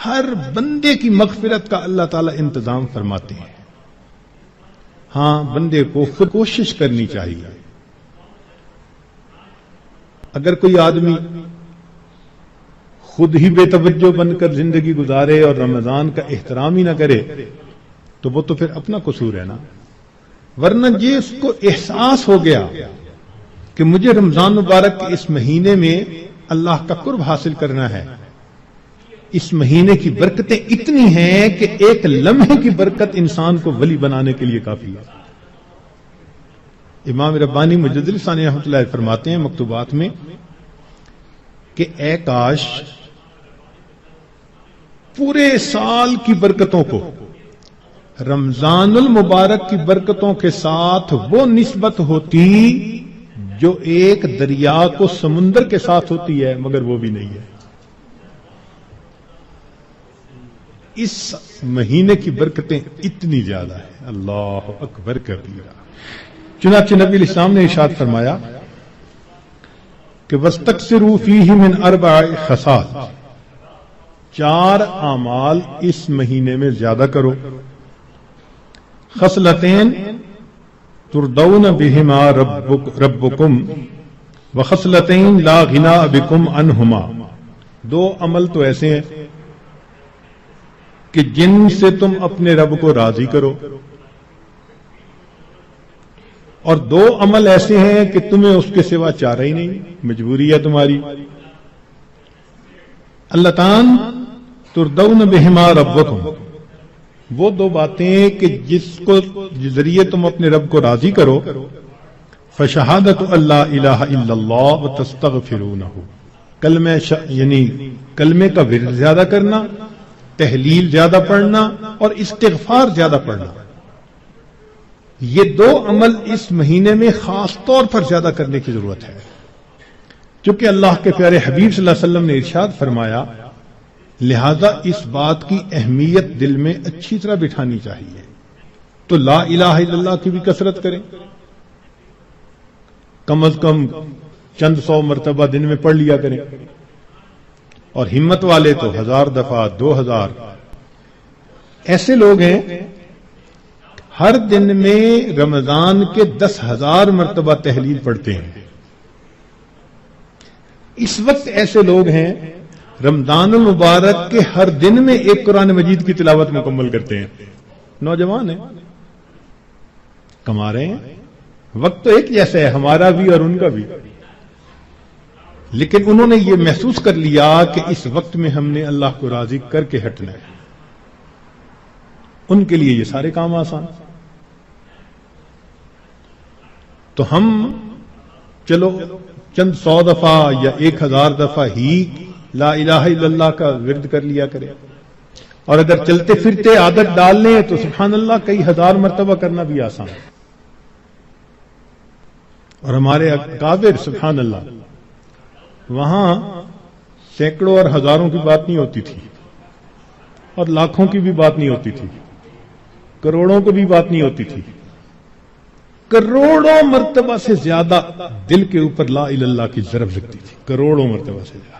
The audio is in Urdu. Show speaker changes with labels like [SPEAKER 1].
[SPEAKER 1] ہر بندے کی مغفرت کا اللہ تعالیٰ انتظام فرماتے ہیں. ہاں بندے کو خود کوشش کرنی چاہیے. اگر کوئی آدمی خود ہی بے توجہ بن کر زندگی گزارے اور رمضان کا احترام ہی نہ کرے تو وہ تو پھر اپنا قصور ہے نا. ورنہ یہ اس کو احساس ہو گیا کہ مجھے رمضان مبارک کے اس مہینے میں اللہ کا قرب حاصل کرنا ہے. اس مہینے کی برکتیں اتنی ہیں کہ ایک لمحے کی برکت انسان کو ولی بنانے کے لیے کافی ہے. امام ربانی مجدد ثانی رحمۃ اللہ علیہ فرماتے ہیں مکتوبات میں کہ اے کاش پورے سال کی برکتوں کو رمضان المبارک کی برکتوں کے ساتھ وہ نسبت ہوتی جو ایک دریا کو سمندر کے ساتھ ہوتی ہے، مگر وہ بھی نہیں ہے. اس مہینے کی برکتیں اتنی زیادہ ہیں. اللہ اکبر کبیرہ. چنانچہ نبی علیہ السلام نے ارشاد فرمایا کہ وَاسْتَكْثِرُوا فِيهِ مِنْ 4 خصال، 4 اعمال اس مہینے میں زیادہ کرو. خصلتین ترضون بهما ربکم وخصلتین لا غناء بکم عنہما. 2 عمل تو ایسے ہیں کہ جن سے تم اپنے رب کو راضی کرو، اور 2 عمل ایسے ہیں کہ تمہیں اس کے سوا چارہ ہی نہیں، مجبوری ہے تمہاری. اللتان ترضون بہما ربکم، وہ 2 باتیں کہ جس کو ذریعے تم اپنے رب کو راضی کرو. فشہادت اللہ الہ الا اللہ وتستغفرونہ، یعنی کلمے کا ورد زیادہ کرنا، تحلیل زیادہ پڑھنا اور استغفار زیادہ پڑھنا. یہ 2 عمل اس مہینے میں خاص طور پر زیادہ کرنے کی ضرورت ہے، چونکہ اللہ کے پیارے حبیب صلی اللہ علیہ وسلم نے ارشاد فرمایا لہذا اس بات کی اہمیت دل میں اچھی طرح بٹھانی چاہیے. تو لا الہ الا اللہ کی بھی کثرت کریں، کم از کم چند 100 مرتبہ دن میں پڑھ لیا کریں، اور ہمت والے تو 1000 دفعہ 2000. ایسے لوگ ہیں ہر دن میں رمضان کے 10,000 مرتبہ تحلیل پڑھتے ہیں. اس وقت ایسے لوگ ہیں رمضان المبارک کے ہر دن میں ایک قرآن مجید کی تلاوت مکمل کرتے ہیں. نوجوان ہیں، کما رہے ہیں. وقت تو ایک جیسا ہے ہمارا بھی اور ان کا بھی، لیکن انہوں نے یہ محسوس کر لیا کہ اس وقت میں ہم نے اللہ کو راضی کر کے ہٹنا ہے. ان کے لیے یہ سارے کام آسان. تو ہم چلو چند 100 دفعہ یا 1000 دفعہ ہی لا الہ الا اللہ کا ورد کر لیا کریں، اور اگر چلتے پھرتے عادت ڈال لیں تو سبحان اللہ کئی 1000 مرتبہ کرنا بھی آسان ہے. اور ہمارے اکابر سبحان اللہ وہاں سینکڑوں اور ہزاروں کی بات نہیں ہوتی تھی، اور لاکھوں کی بھی بات نہیں ہوتی تھی، کروڑوں کی بھی بات نہیں ہوتی تھی. کروڑوں مرتبہ سے زیادہ دل کے اوپر لا الہ الا اللہ کی ضرب لگتی تھی، کروڑوں مرتبہ سے زیادہ.